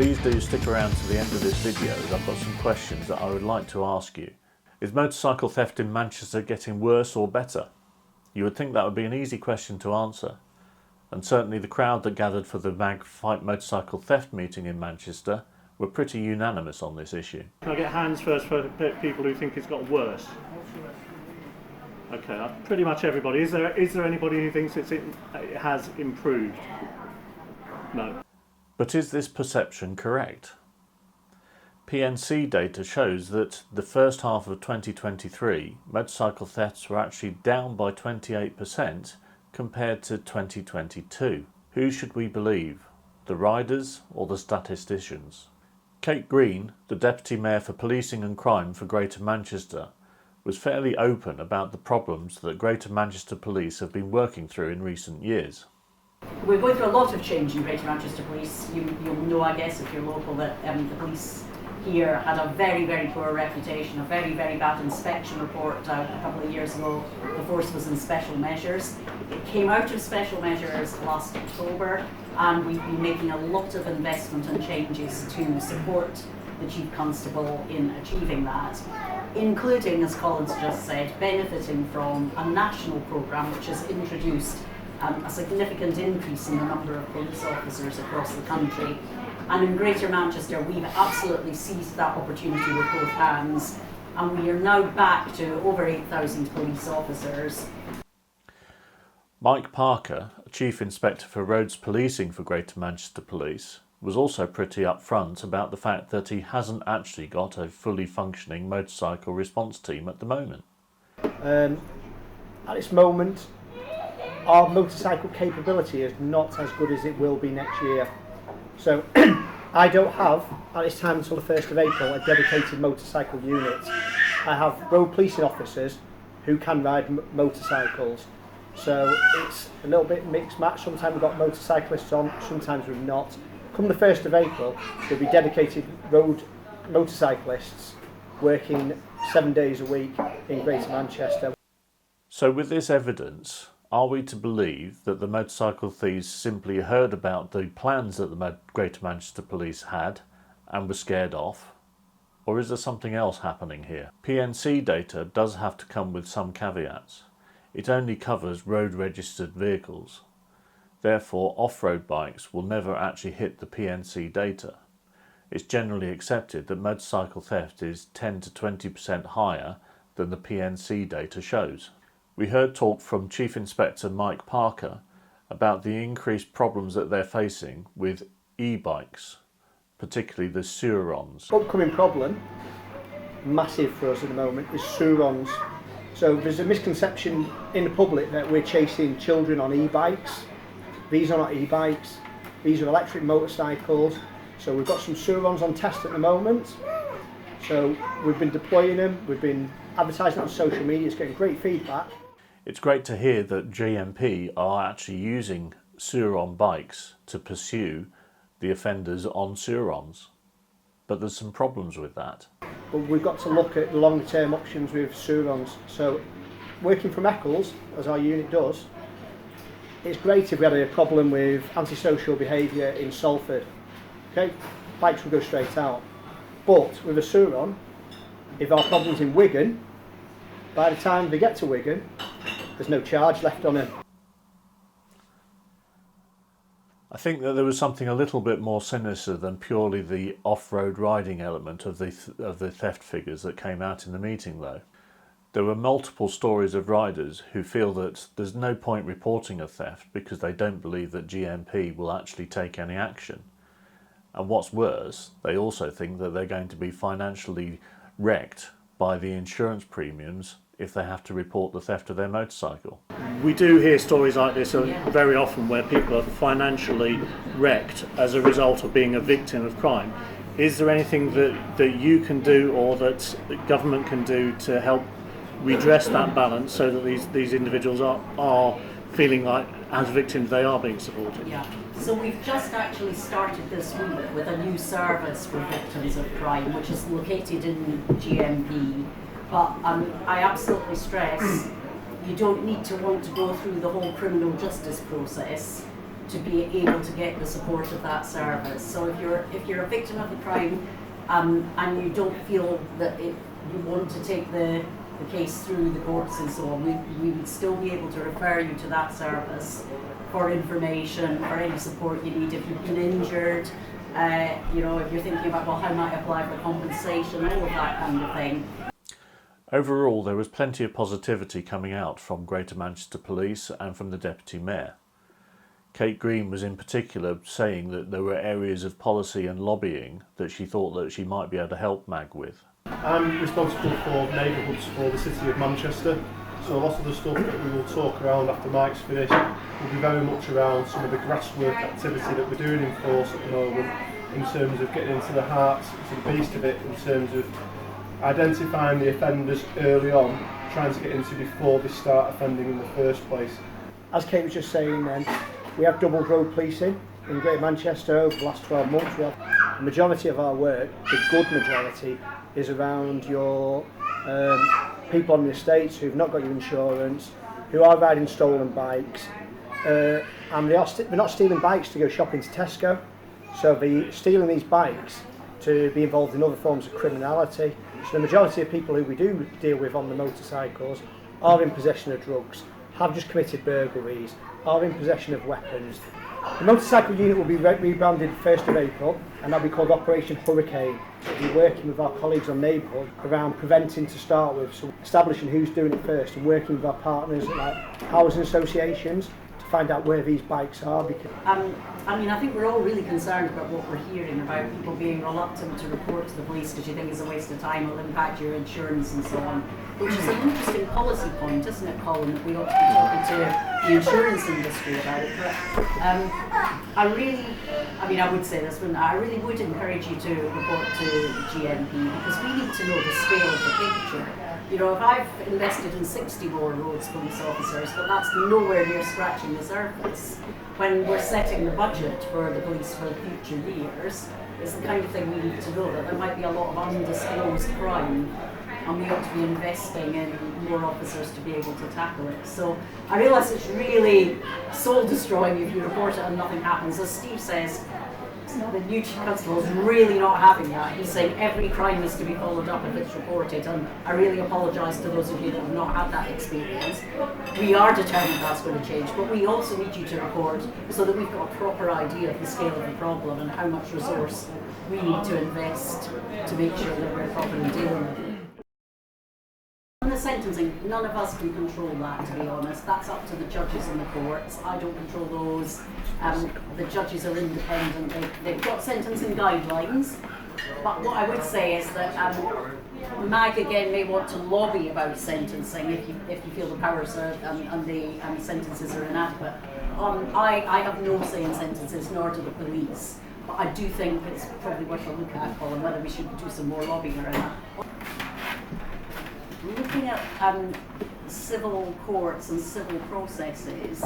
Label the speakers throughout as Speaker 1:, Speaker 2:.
Speaker 1: Please do stick around to the end of this video as I've got some questions that I would like to ask you. Is motorcycle theft in Manchester getting worse or better? You would think that would be an easy question to answer. And certainly the crowd that gathered for the MAG Fight Motorcycle Theft meeting in Manchester were pretty unanimous on this issue.
Speaker 2: Can I get hands first for people who think it's got worse? Okay, pretty much everybody. Is there anybody who thinks it has improved? No.
Speaker 1: But is this perception correct? PNC data shows that the first half of 2023, motorcycle thefts were actually down by 28% compared to 2022. Who should we believe? The riders or the statisticians? Kate Green, the Deputy Mayor for Policing and Crime for Greater Manchester, was fairly open about the problems that Greater Manchester Police have been working through in recent years.
Speaker 3: We're going through a lot of change in Greater Manchester Police. You'll know, I guess, if you're local, that the police here had a very, very poor reputation, a very, very bad inspection report a couple of years ago. The force was in special measures. It came out of special measures last October, and we've been making a lot of investment and changes to support the Chief Constable in achieving that, including, as Colin's just said, benefiting from a national programme which has introduced a significant increase in the number of police officers across the country. And in Greater Manchester, we've absolutely seized that opportunity with both hands, and we are now back to over 8,000 police officers.
Speaker 1: Mike Parker, Chief Inspector for Roads Policing for Greater Manchester Police, was also pretty upfront about the fact that he hasn't actually got a fully functioning motorcycle response team at the moment.
Speaker 4: At this moment, our motorcycle capability is not as good as it will be next year. So I don't have, at this time until the 1st of April, a dedicated motorcycle unit. I have road policing officers who can ride motorcycles. So it's a little bit mixed match. Sometimes we've got motorcyclists on, sometimes we've not. Come the 1st of April, there'll be dedicated road motorcyclists working 7 days a week in Greater Manchester.
Speaker 1: So with this evidence, are we to believe that the motorcycle thieves simply heard about the plans that the Greater Manchester Police had and were scared off? Or is there something else happening here? PNC data does have to come with some caveats. It only covers road registered vehicles. Therefore, off-road bikes will never actually hit the PNC data. It's generally accepted that motorcycle theft is 10 to 20% higher than the PNC data shows. We heard talk from Chief Inspector Mike Parker about the increased problems that they're facing with e-bikes, particularly the Surons.
Speaker 4: Upcoming problem, massive for us at the moment, is Surons. So there's a misconception in the public that we're chasing children on e-bikes. These are not e-bikes, these are electric motorcycles. So we've got some Surons on test at the moment. So we've been deploying them, we've been advertising on social media, it's getting great feedback.
Speaker 1: It's great to hear that GMP are actually using Suron bikes to pursue the offenders on Surons. But there's some problems with that.
Speaker 4: But we've got to look at the longer term options with Surons. So working from Eccles, as our unit does, it's great if we had a problem with antisocial behaviour in Salford. Okay, bikes will go straight out. But with a Suron, if our problem's in Wigan, by the time they get to Wigan, there's no charge left on him.
Speaker 1: I think that there was something a little bit more sinister than purely the off-road riding element of the theft figures that came out in the meeting though. There were multiple stories of riders who feel that there's no point reporting a theft because they don't believe that GMP will actually take any action. And what's worse, they also think that they're going to be financially wrecked by the insurance premiums if they have to report the theft of their motorcycle.
Speaker 2: We do hear stories like this very often where people are financially wrecked as a result of being a victim of crime. Is there anything that you can do or that the government can do to help redress that balance so that these individuals are feeling like as victims they are being supported?
Speaker 3: Yeah, so we've just actually started this week with a new service for victims of crime which is located in GMP. But I absolutely stress you don't need to want to go through the whole criminal justice process to be able to get the support of that service. So if you're a victim of the crime and you don't feel that you want to take the case through the courts and so on, we would still be able to refer you to that service for information, for any support you need if you've been injured. If you're thinking about, well, how might I apply for compensation, all of that kind of thing.
Speaker 1: Overall, there was plenty of positivity coming out from Greater Manchester Police and from the Deputy Mayor. Kate Green was in particular saying that there were areas of policy and lobbying that she thought that she might be able to help MAG with.
Speaker 5: I'm responsible for neighbourhoods for the City of Manchester, so a lot of the stuff that we will talk around after Mike's finished will be very much around some of the grasswork activity that we're doing in force at the moment, in terms of getting into the heart to the beast of it, in terms of identifying the offenders early on, trying to get into before they start offending in the first place.
Speaker 4: As Kate was just saying then, we have doubled road policing in Greater Manchester over the last 12 months. We have the majority of our work, the good majority, is around your people on the estates who've not got your insurance, who are riding stolen bikes, and they're not stealing bikes to go shopping to Tesco, so they're stealing these bikes to be involved in other forms of criminality. So the majority of people who we do deal with on the motorcycles are in possession of drugs, have just committed burglaries, are in possession of weapons. The motorcycle unit will be rebranded 1st of April, and that'll be called Operation Hurricane. We'll be working with our colleagues on neighbourhood around preventing to start with, so establishing who's doing it first and working with our partners like housing associations to find out where these bikes are. Because
Speaker 3: I think we're all really concerned about what we're hearing about people being reluctant to report to the police because you think it's a waste of time, it'll impact your insurance and so on, which is an interesting policy point, isn't it, Colin, that we ought to be talking to the insurance industry about it. But I would say this, but I really would encourage you to report to GMP because we need to know the scale of the picture. If I've invested in 60 more roads police officers, but that's nowhere near scratching the surface. When we're setting the budget for the police for the future years, it's the kind of thing we need to know, that there might be a lot of undisclosed crime and we ought to be investing in more officers to be able to tackle it. So I realise it's really soul destroying if you report it and nothing happens. As Steve says, the new Chief Constable is really not having that. He's saying every crime is to be followed up if it's reported, and I really apologise to those of you that have not had that experience. We are determined that's going to change, but we also need you to report so that we've got a proper idea of the scale of the problem and how much resource we need to invest to make sure that we're properly dealing with it. On the sentencing, none of us can control that, to be honest. That's up to the judges and the courts. I don't control those. The judges are independent. They've got sentencing guidelines. But what I would say is that MAG again may want to lobby about sentencing if you feel the powers are, and the sentences are inadequate. I have no say in sentences, nor do the police. But I do think it's probably worth a look at, Colin, whether we should do some more lobbying around that. Looking at civil courts and civil processes,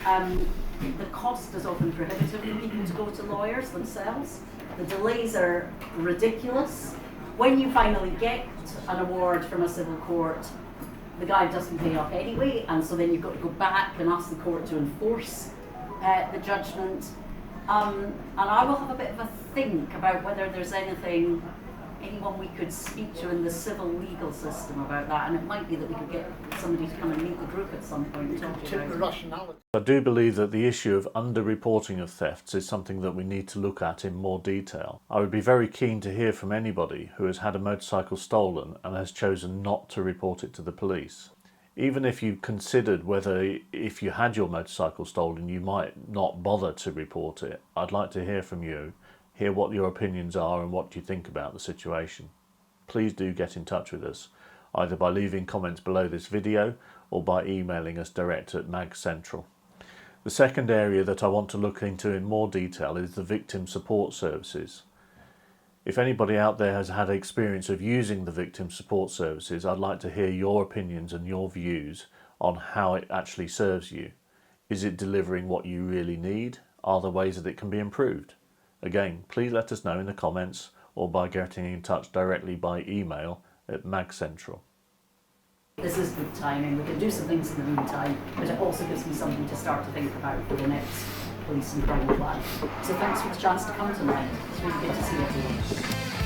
Speaker 3: the cost is often prohibitive for people to go to lawyers themselves. The delays are ridiculous. When you finally get an award from a civil court, the guy doesn't pay up anyway, and so then you've got to go back and ask the court to enforce the judgment. And I will have a bit of a think about whether there's anyone we could speak to in the civil legal system about that, and it might be that we could get somebody to come and meet the group at some point and talk about it.
Speaker 1: I do believe that the issue of under-reporting of thefts is something that we need to look at in more detail. I would be very keen to hear from anybody who has had a motorcycle stolen and has chosen not to report it to the police. Even if you considered whether if you had your motorcycle stolen you might not bother to report it, I'd like to hear from you. Hear what your opinions are and what you think about the situation. Please do get in touch with us, either by leaving comments below this video or by emailing us direct at MAG Central. The second area that I want to look into in more detail is the victim support services. If anybody out there has had experience of using the victim support services, I'd like to hear your opinions and your views on how it actually serves you. Is it delivering what you really need? Are there ways that it can be improved? Again, please let us know in the comments or by getting in touch directly by email at MAG Central.
Speaker 3: This is good timing. We can do some things in the meantime, but it also gives me something to start to think about for the next police and crime plan. So thanks for the chance to come tonight. It's really good to see everyone.